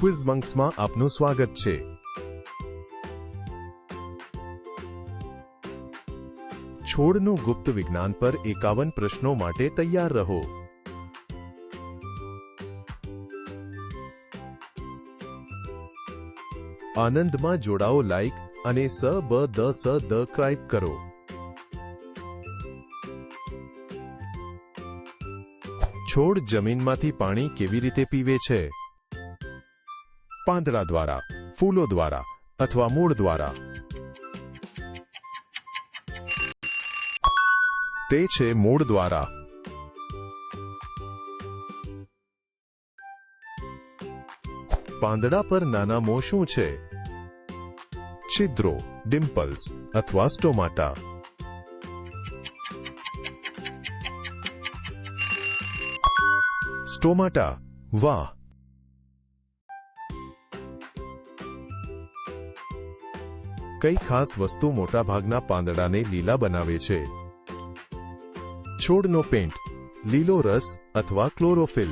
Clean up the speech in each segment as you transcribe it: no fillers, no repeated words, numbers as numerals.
Quiz મંક્સમાં આપનું સ્વાગત છે। છોડનું ગુપ્ત વિજ્ઞાન પર 51 પ્રશ્નો માટે તૈયાર રહો। આનંદમાં જોડાઓ, લાઈક અને સબસ્ક્રાઇબ કરો। છોડ જમીનમાંથી પાણી કેવી રીતે પીવે છે? પાંદડા દ્વારા, ફૂલો દ્વારા અથવા મૂળ દ્વારા? તે છે મૂળ દ્વારા। પાંદડા પર નાના મોં શું છે? છિદ્રો, ડિમ્પલ્સ અથવા સ્ટોમાટા? સ્ટોમાટા, વાહ! કઈ ખાસ વસ્તુ મોટાભાગના પાંદડાને લીલા બનાવે છે? છોડનો પેન્ટ, લીલો રસ અથવા ક્લોરોફિલ?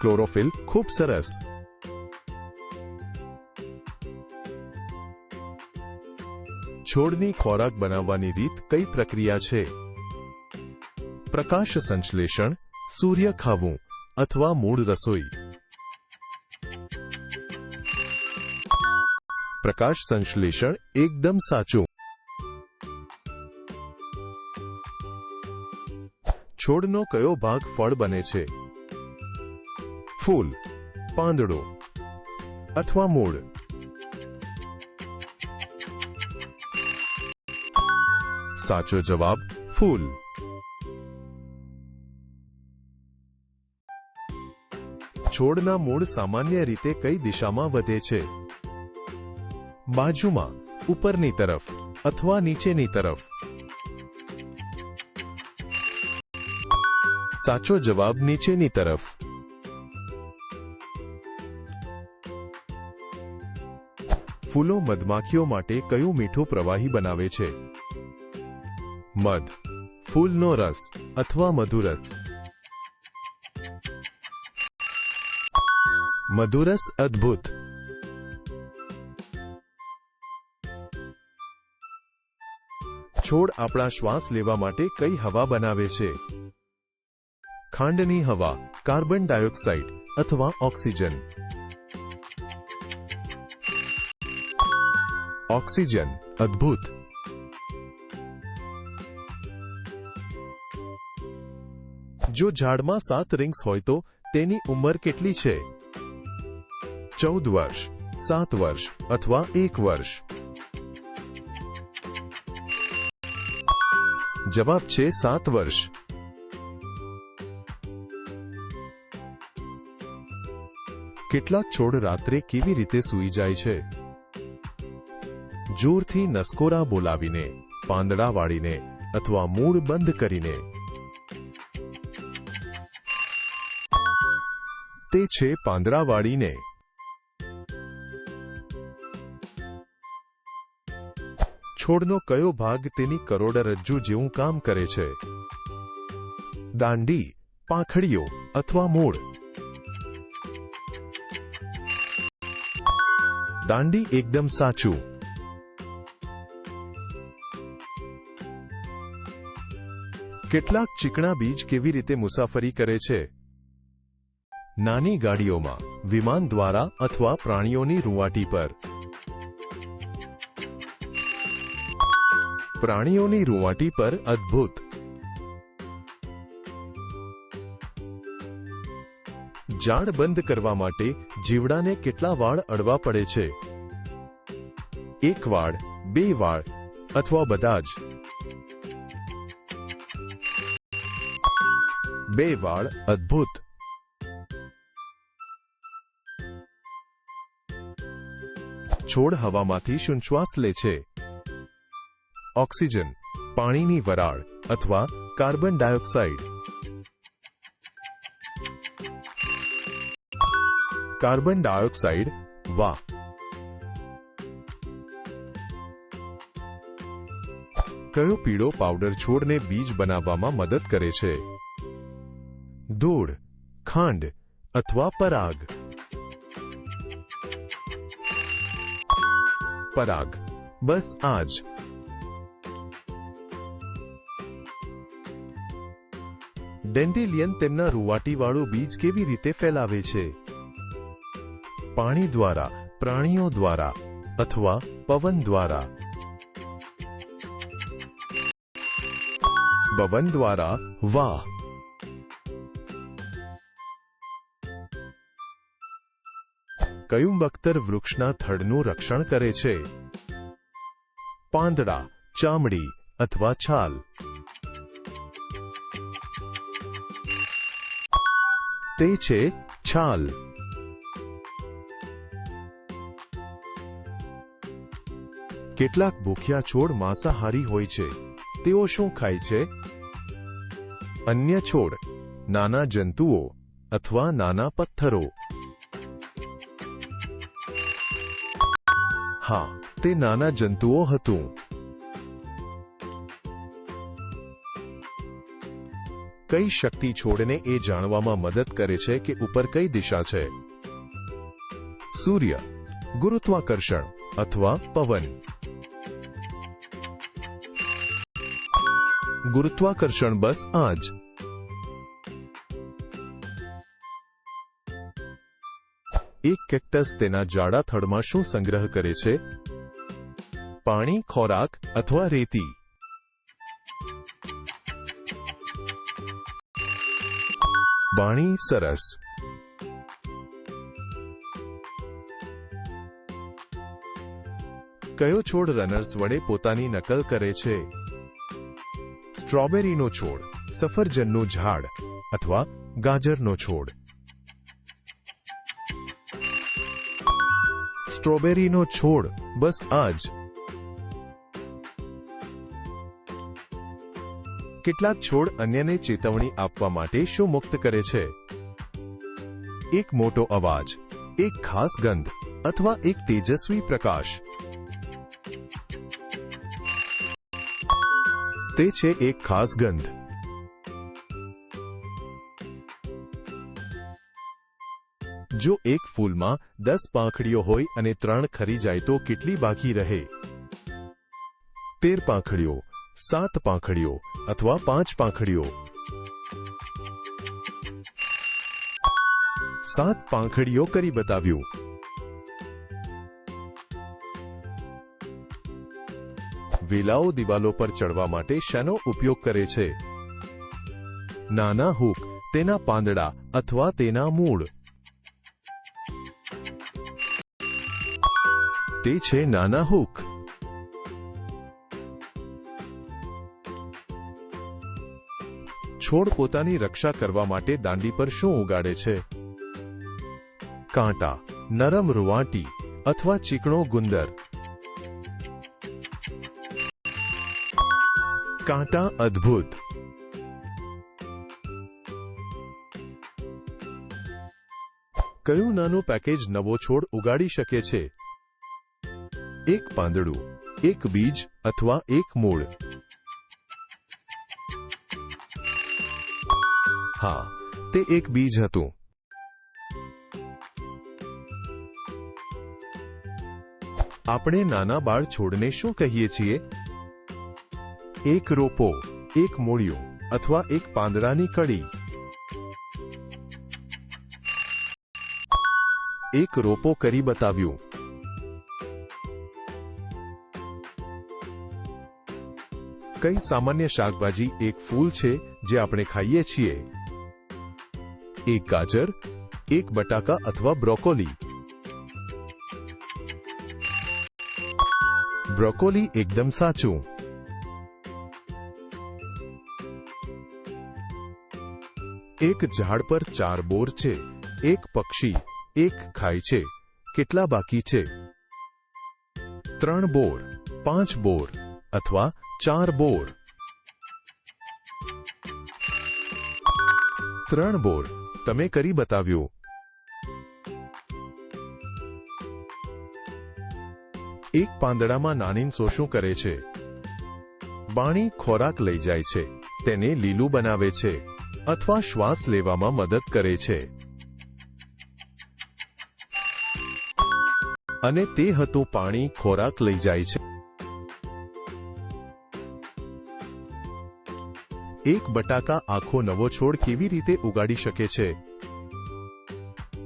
ક્લોરોફિલ, ખૂબ સરસ। છોડની ખોરાક બનાવવાની રીત કઈ પ્રક્રિયા છે? પ્રકાશ સંશ્લેષણ, સૂર્ય ખાવું અથવા મૂળ રસોઈ? પ્રકાશ સંશ્લેષણ એકદમ સાચું। છોડનો કયો ભાગ ફળ બને છે? ફૂલ, પાંદડો અથવા મૂળ? સાચો જવાબ ફૂલ। છોડના મૂળ સામાન્ય રીતે કઈ દિશામાં વધે છે? બાજુમાં, ઉપરની તરફ અથવા નીચેની તરફ? સાચો જવાબ નીચેની તરફ। ફૂલો મધમાખીઓ માટે કયું મીઠું પ્રવાહી બનાવે છે? મધ, ફૂલનો રસ અથવા મધુરસ? મધુરસ, અદ્ભુત। છોડ આપણા શ્વાસ લેવા માટે કઈ હવા બનાવે છે? ખાંડની હવા, કાર્બન ડાયોક્સાઇડ અથવા ઓક્સિજન? ઓક્સિજન, અદ્ભુત। જો ઝાડમાં 7 રિંગ્સ હોય તો તેની ઉંમર કેટલી છે? 14 વર્ષ, 7 વર્ષ અથવા 1 વર્ષ? જવાબ છે 7 વર્ષ। કેટલાક છોડ રાત્રે કેવી રીતે સૂઈ જાય છે? જોરથી નસકોરા બોલાવીને, પાંદડા વાળીને અથવા મૂળ બંધ કરીને? તે છે પાંદડા વાળીને। છોડનો કયો ભાગ તેની કરોડરજ્જુ જેવું કામ કરે છે? દાંડી, પાંખડીઓ અથવા મૂળ? દાંડી, એકદમ સાચું। કેટલાક ચીકણા બીજ કેવી રીતે મુસાફરી કરે છે? નાની ગાડીઓમાં, વિમાન દ્વારા અથવા પ્રાણીઓની રૂંવાટી પર? પ્રાણીઓની રૂંવાટી પર, અદ્ભુત। ઝાડ બંધ કરવા માટે જીવડાને કેટલા વાળ અડવા પડે છે? 1 વાળ, 2 વાળ અથવા બધા જ? 2 વાળ, અદ્ભુત। છોડ હવામાંથી શું શ્વાસ લે છે? ઓક્સિજન, પાણીની વરાળ અથવા કાર્બન ડાયોક્સાઇડ? કાર્બન ડાયોક્સાઇડ, વાહ! કયો પીળો પાવડર છોડને બીજ બનાવવામાં મદદ કરે છે? ધૂળ, ખાંડ અથવા પરાગ. પરાગ, બસ આ જ. ડેન્ડેલિયન તેમના રૂંવાટીવાળું બીજ કેવી રીતે ફેલાવે છે? પાણી દ્વારા, પ્રાણીઓ દ્વારા અથવા પવન દ્વારા? પવન દ્વારા. વાહ! કયું બખ્તર વૃક્ષના થડનું રક્ષણ કરે છે? પાંદડા, ચામડી અથવા છાલ? તે છે છાલ. કેટલાક ભૂખ્યા છોડ માંસાહારી હોય છે. તેઓ શું ખાય છે? અન્ય છોડ, નાના જંતુઓ અથવા નાના પથ્થરો? હા, તે નાના જંતુઓ હતું. કઈ શક્તિ છોડને એ જાણવામાં મદદ કરે છે કે ઉપર કઈ દિશા છે? સૂર્ય, ગુરુત્વાકર્ષણ અથવા પવન? ગુરુત્વાકર્ષણ, બસ આ જ. એક કેક્ટસ તેના જાડા થડમાં શું સંગ્રહ કરે છે? પાણી, ખોરાક અથવા રેતી? પાણી. સરસ. કયો છોડ રનર્સ વડે પોતાની નકલ કરે છે? સ્ટ્રોબેરીનો છોડ, સફરજનનું ઝાડ અથવા ગાજરનો છોડ? સ્ટ્રોબેરીનો છોડ, બસ આ જ. કેટલાક છોડ અન્યને ચેતવણી આપવા માટે શું મુક્ત કરે છે? એક મોટો અવાજ, એક ખાસ ગંધ અથવા એક તેજસ્વી પ્રકાશ? તે છે એક ખાસ ગંધ. જો એક ફૂલમાં 10 પાંખડીઓ હોય અને 3 ખરી જાય તો કેટલી બાકી રહે? 13 પાંખડીઓ, 7 પાંખડીઓ અથવા 5 પાંખડીઓ? 7 પાંખડીઓ કરી બતાવ્યું. વેલાઓ દિવાલો પર ચડવા માટે શેનો ઉપયોગ કરે છે? નાના હૂક, તેના પાંદડા અથવા તેના મૂળ? તે છે નાના હૂક. છોડ પોતાની રક્ષા કરવા માટે દાંડી પર શું ઉગાડે છે? કાંટા, નરમ રૂંવાટી અથવા ચીકણો ગુંદર? કાંટા. અદ્ભુત. કયું નાનું પેકેજ નવો છોડ ઉગાડી શકે છે? એક પાંદડું, એક બીજ અથવા એક મૂળ? હા, તે એક બીજ હતું. આપણે નાના બાળ છોડને શું કહીએ છીએ? એક રોપો, એક મૂળિયું અથવા એક પાંદડાની કડી? એક રોપો કરી બતાવ્યું. કઈ સામાન્ય શાકભાજી એક ફૂલ છે જે આપણે ખાઈએ છીએ? એક ગાજર, એક બટાકા અથવા બ્રોકોલી? બ્રોકોલી. એકદમ સાચું. એક ઝાડ પર 4 બોર છે. એક પક્ષી એક ખાય છે. કેટલા બાકી છે? 3 બોર, 5 બોર અથવા 4 બોર? 3 બોર. તમે કરી બતાવ્યું. એક પાંદડામાં નાનીનસો શું કરે છે? બાણી ખોરાક લઈ જાય છે, તેને લીલું બનાવે છે અથવા શ્વાસ લેવામાં મદદ કરે છે. અને તે હતું પાણી. ખોરાક લઈ જાય છે. એક બટાકા આખો નવો છોડ કેવી રીતે ઉગાડી શકે છે?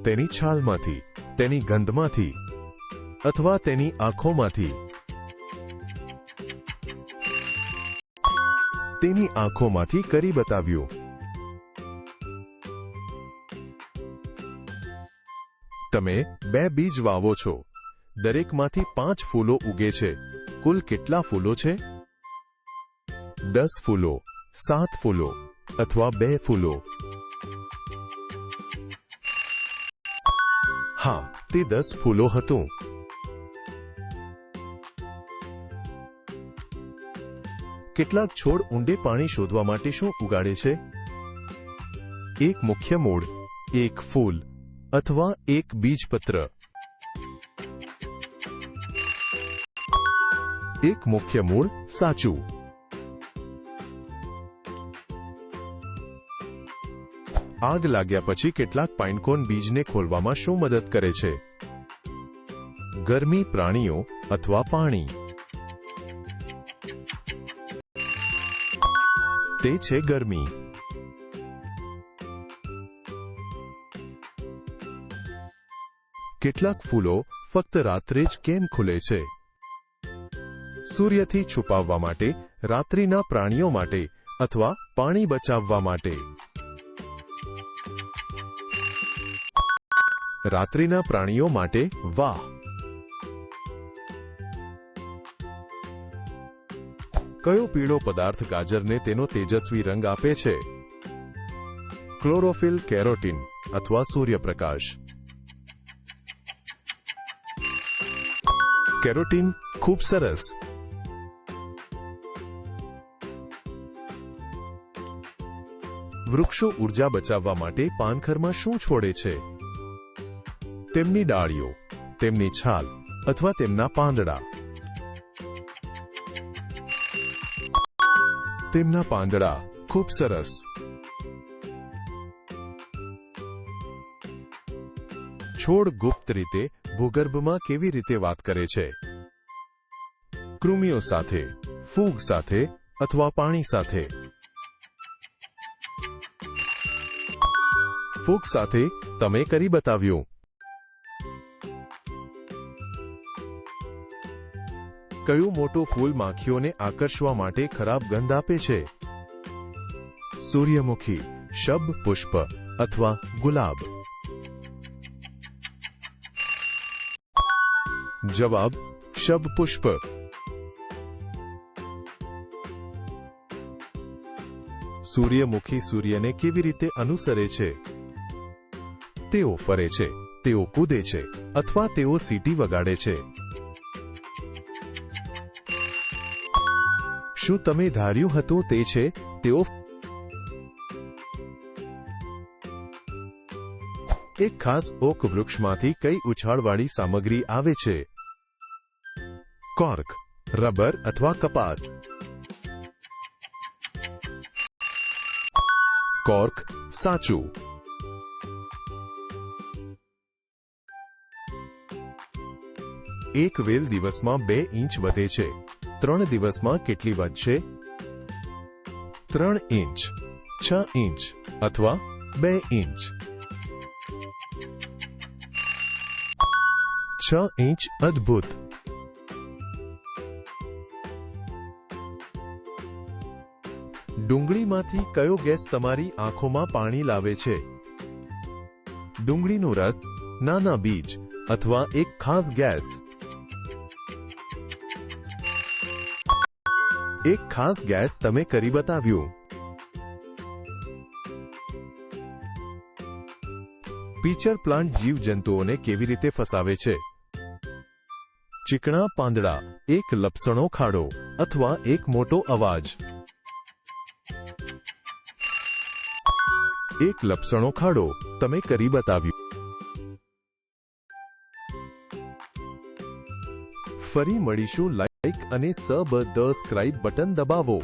તેની છાલમાંથી, તેની ગંધમાંથી અથવા તેની આંખોમાંથી? તેની આંખોમાંથી કરી બતાવ્યું. તમે 2 બીજ વાવો છો. દરેકમાંથી 5 ફૂલો ઉગે છે. કુલ કેટલા ફૂલો છે? 10 ફૂલો, 7 ફૂલો અથવા 2 ફૂલો? હા, તે 10 ફૂલો હતું. કેટલાક છોડ ઊંડે પાણી શોધવા માટે શું ઉગાડે છે? એક મુખ્ય મૂળ, એક ફૂલ અથવા એક બીજપત્ર? એક મુખ્ય મૂળ સાચું. આગ લાગ્યા પછી કેટલાક પાઇનકોન બીજને ખોલવામાં શું મદદ કરે છે? ગરમી, પ્રાણીઓ અથવા પાણી? તે છે ગરમી. કેટલાક ફૂલો ફક્ત રાત્રે જ કેમ ખુલે છે? સૂર્યથી છુપાવવા માટે, રાત્રિના પ્રાણીઓ માટે અથવા પાણી બચાવવા માટે? રાત્રિના પ્રાણીઓ માટે. વાહ! કયો પીળો પદાર્થ ગાજરને તેનો તેજસ્વી રંગ આપે છે? ક્લોરોફિલ, કેરોટીન અથવા સૂર્યપ્રકાશ? કેરોટીન. ખૂબ સરસ. વૃક્ષો ઉર્જા બચાવવા માટે પાનખરમાં શું છોડે છે? તેમની ડાળીઓ, તેમની છાલ અથવા તેમના પાંદડા? તેમના પાંદડા. ખૂબ સરસ. છોડ ગુપ્ત રીતે ભૂગર્ભમાં કેવી રીતે વાત કરે છે? કૃમિઓ સાથે, ફૂગ સાથે અથવા પાણી સાથે? ફૂગ સાથે. તમે કરી બતાવ્યું. કયું મોટું ફૂલ માખીઓને આકર્ષવા માટે ખરાબ ગંધ આપે છે? સૂર્યમુખી, શબ પુષ્પ અથવા ગુલાબ? જવાબ: શબ પુષ્પ. સૂર્યમુખી સૂર્યને કેવી રીતે અનુસરે છે? તેઓ ફરે છે, તેઓ કૂદે છે અથવા તેઓ સીટી વગાડે છે? શું તમે ધાર્યું હતું તે છે? તેઓ એક ખાસ ઓક વૃક્ષમાંથી કઈ ઉછાળવાળી સામગ્રી આવે છે? કોર્ક, રબર અથવા કપાસ? કોર્ક. સાચું. એક વેલ દિવસમાં 2 ઇંચ વધે છે. 3 દિવસમાં કેટલી વધશે? 3 ઇંચ, 6 ઇંચ અથવા 2 ઇંચ? 6 ઇંચ. અદ્ભુત. ડુંગળીમાંથી કયો ગેસ તમારી આંખોમાં પાણી લાવે છે? ડુંગળીનો રસ, નાના બીજ અથવા એક ખાસ ગેસ? એક ખાસ ગેસ. તમે કરી બતાવ્યું. પીચર પ્લાન્ટ જીવજંતુઓને કેવી રીતે ફસાવે છે? ચીકણા પાંદડા, એક લપસણો ખાડો અથવા એક મોટો અવાજ? એક લપસણો ખાડો. તમે કરી બતાવ્યું. ફરી મળીશું. લાઈક અને સબસ્ક્રાઇબ બટન દબાવો.